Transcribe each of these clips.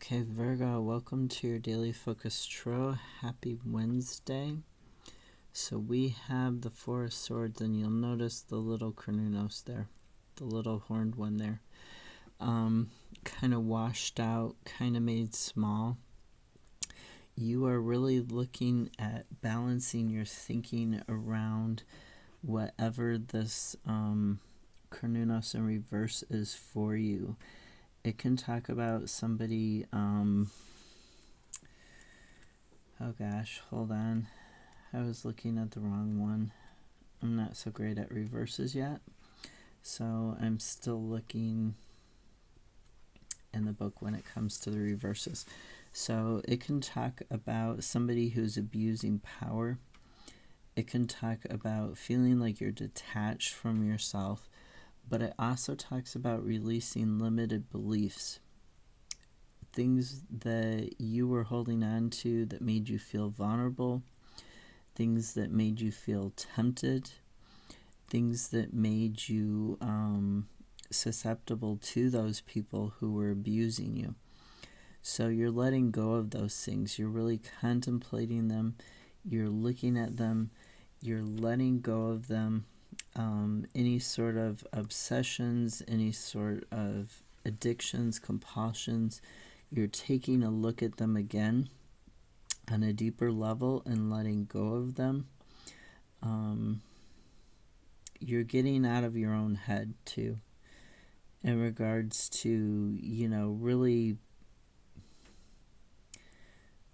Okay, Virgo, welcome to your Daily Focus Tarot. Happy Wednesday. So we have the Four of Swords, and you'll notice the little Cernunnos there, the little horned one there. Kind of washed out, kind of made small. You are really looking at balancing your thinking around whatever this Cernunnos in reverse is for you. It can talk about somebody, oh gosh, hold on. I was looking at the wrong one. I'm not so great at reverses yet, so I'm still looking in the book when it comes to the reverses. So it can talk about somebody who's abusing power. It can talk about feeling like you're detached from yourself, but it also talks about releasing limited beliefs, things that you were holding on to that made you feel vulnerable, things that made you feel tempted, things that made you susceptible to those people who were abusing you. So you're letting go of those things. You're really contemplating them. You're looking at them. You're letting go of them. Any sort of obsessions, any sort of addictions, compulsions, you're taking a look at them again on a deeper level and letting go of them. You're getting out of your own head too, in regards to, really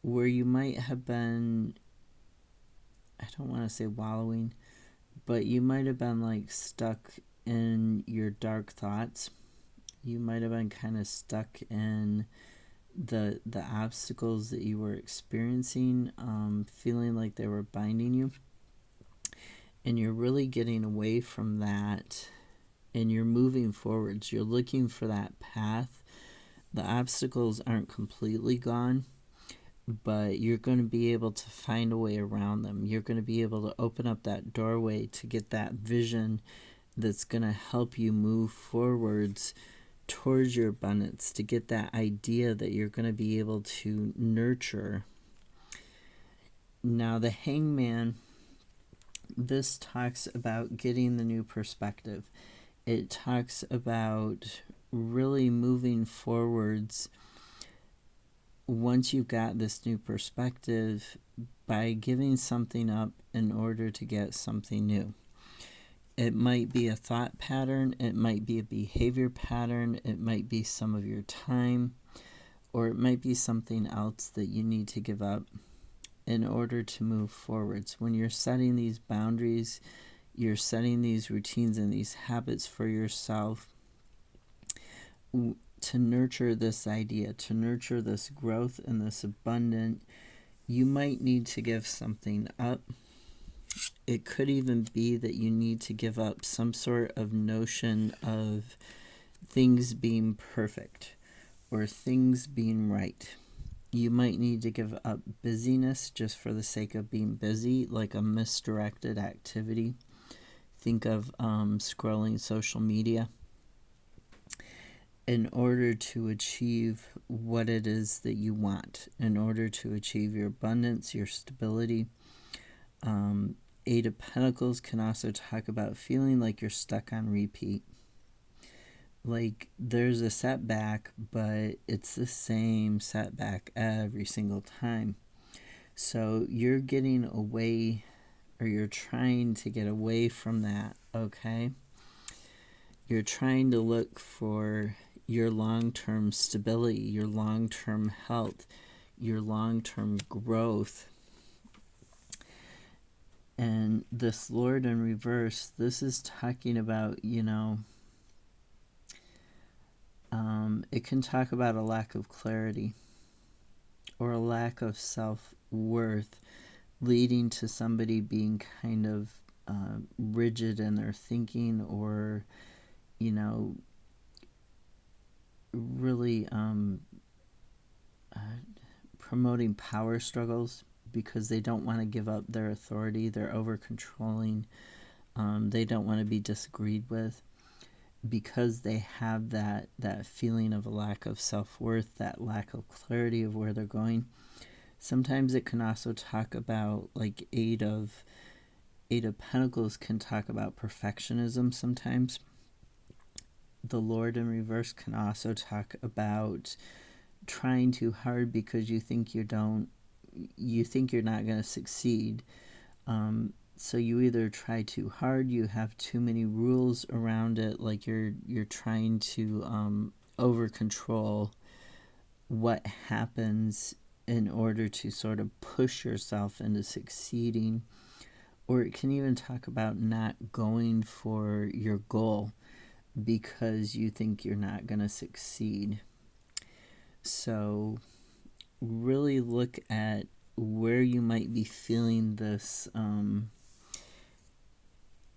where you might have been, I don't want to say wallowing, but you might have been like stuck in your dark thoughts. You might have been kind of stuck in the obstacles that you were experiencing, feeling like they were binding you. And you're really getting away from that, and you're moving forwards. You're looking for that path. The obstacles aren't completely gone, but you're going to be able to find a way around them. You're going to be able to open up that doorway to get that vision that's going to help you move forwards towards your abundance, to get that idea that you're going to be able to nurture. Now, the Hangman, this talks about getting the new perspective. It talks about really moving forwards once you've got this new perspective by giving something up in order to get something new. It might be a thought pattern, it might be a behavior pattern, it might be some of your time, or it might be something else that you need to give up in order to move forwards. When you're setting these boundaries, you're setting these routines and these habits for yourself to nurture this idea, to nurture this growth and this abundance. You might need to give something up. It could even be that you need to give up some sort of notion of things being perfect or things being right. You might need to give up busyness just for the sake of being busy, like a misdirected activity. Think of scrolling social media in order to achieve what it is that you want, in order to achieve your abundance, your stability. Eight of Pentacles can also talk about feeling like you're stuck on repeat. Like there's a setback, but it's the same setback every single time. So you're getting away, or you're trying to get away from that, okay? You're trying to look for your long-term stability, your long-term health, your long-term growth. And this Lord in reverse, this is talking about, it can talk about a lack of clarity or a lack of self-worth, leading to somebody being kind of rigid in their thinking, or, really promoting power struggles because they don't want to give up their authority. They're over controlling. They don't want to be disagreed with. because they have that feeling of a lack of self-worth, that lack of clarity of where they're going. Sometimes it can also talk about, like Eight of Pentacles can talk about perfectionism sometimes. The Lord in reverse can also talk about trying too hard because you think you're not going to succeed. So you either try too hard, you have too many rules around it, like you're trying to over control what happens in order to sort of push yourself into succeeding. Or it can even talk about not going for your goal because you think you're not going to succeed. So really look at where you might be feeling this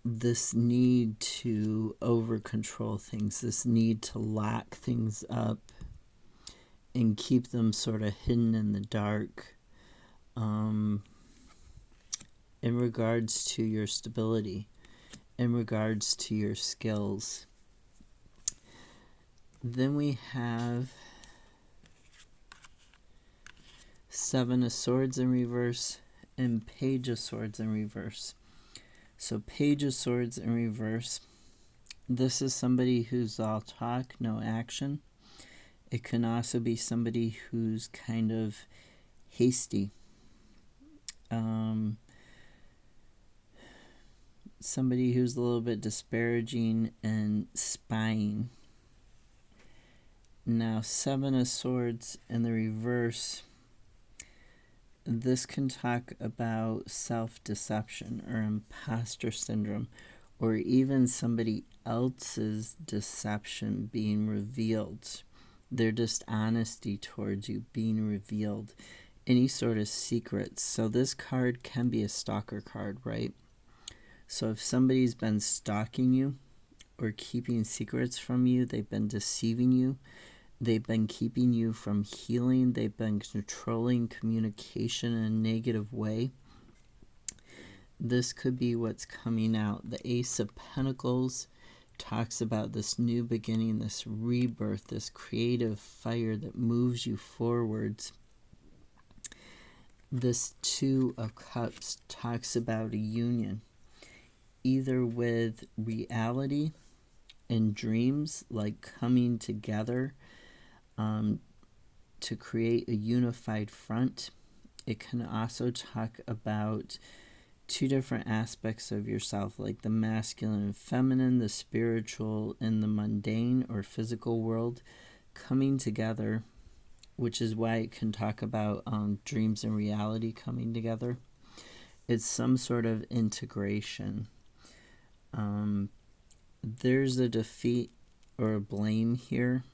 this need to over control things, this need to lock things up and keep them sort of hidden in the dark, in regards to your stability, in regards to your skills. Then we have Seven of Swords in reverse and Page of Swords in reverse. So Page of Swords in reverse, this is somebody who's all talk, no action. It can also be somebody who's kind of hasty. Somebody who's a little bit disparaging and spying. Now, Seven of Swords in the reverse, this can talk about self-deception or imposter syndrome, or even somebody else's deception being revealed. Their dishonesty towards you being revealed. Any sort of secrets. So this card can be a stalker card, right? So if somebody's been stalking you or keeping secrets from you, they've been deceiving you, they've been keeping you from healing, they've been controlling communication in a negative way, this could be what's coming out. The Ace of Pentacles talks about this new beginning, this rebirth, this creative fire that moves you forwards. This Two of Cups talks about a union, either with reality and dreams, like coming together to create a unified front. It can also talk about two different aspects of yourself, like the masculine and feminine, the spiritual and the mundane or physical world coming together, which is why it can talk about dreams and reality coming together. It's some sort of integration. There's a defeat or a blame here.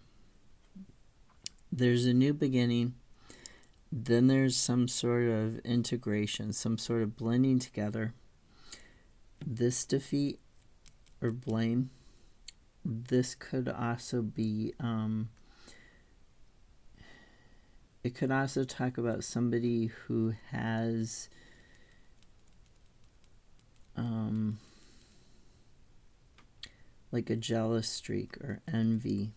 There's a new beginning. Then there's some sort of integration, some sort of blending together. This defeat or blame, this could also be, it could also talk about somebody who has like a jealous streak or envy.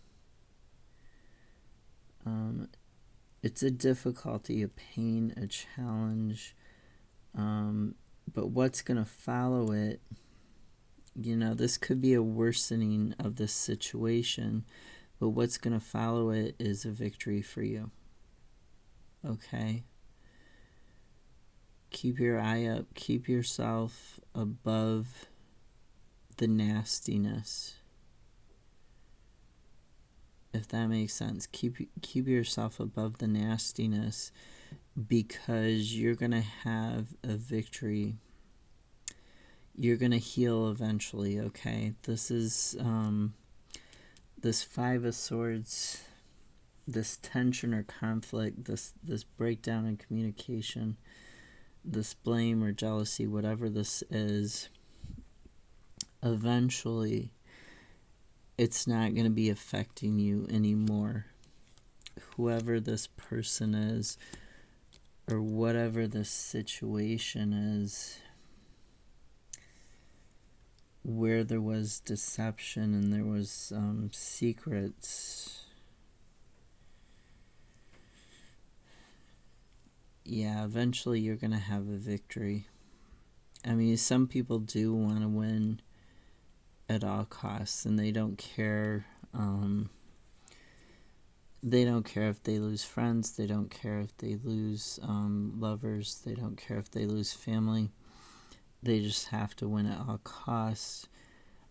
It's a difficulty, a pain, a challenge, but what's going to follow it, this could be a worsening of this situation, but what's going to follow it is a victory for you. Okay? Keep your eye up. Keep yourself above the nastiness. If that makes sense. Keep yourself above the nastiness, because you're going to have a victory. You're going to heal eventually, okay? This is this Five of Swords, this tension or conflict, this breakdown in communication, this blame or jealousy, whatever this is, eventually it's not going to be affecting you anymore. Whoever this person is or whatever this situation is, where there was deception and there was secrets, yeah, eventually you're going to have a victory. I mean, some people do want to win at all costs, and they don't care. They don't care if they lose friends. They don't care if they lose lovers. They don't care if they lose family. They just have to win at all costs.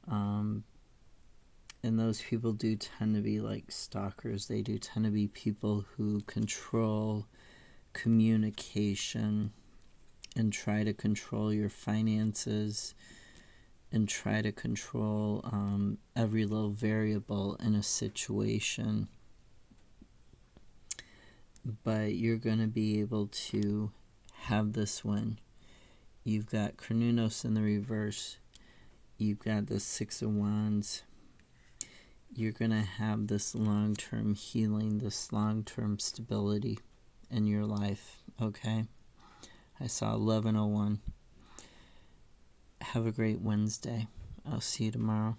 And those people do tend to be like stalkers. They do tend to be people who control communication and try to control your finances and try to control every little variable in a situation. But you're going to be able to have this win. You've got Cernunnos in the reverse. You've got the Six of Wands. You're going to have this long-term healing, this long-term stability in your life, okay? I saw 1101. Have a great Wednesday. I'll see you tomorrow.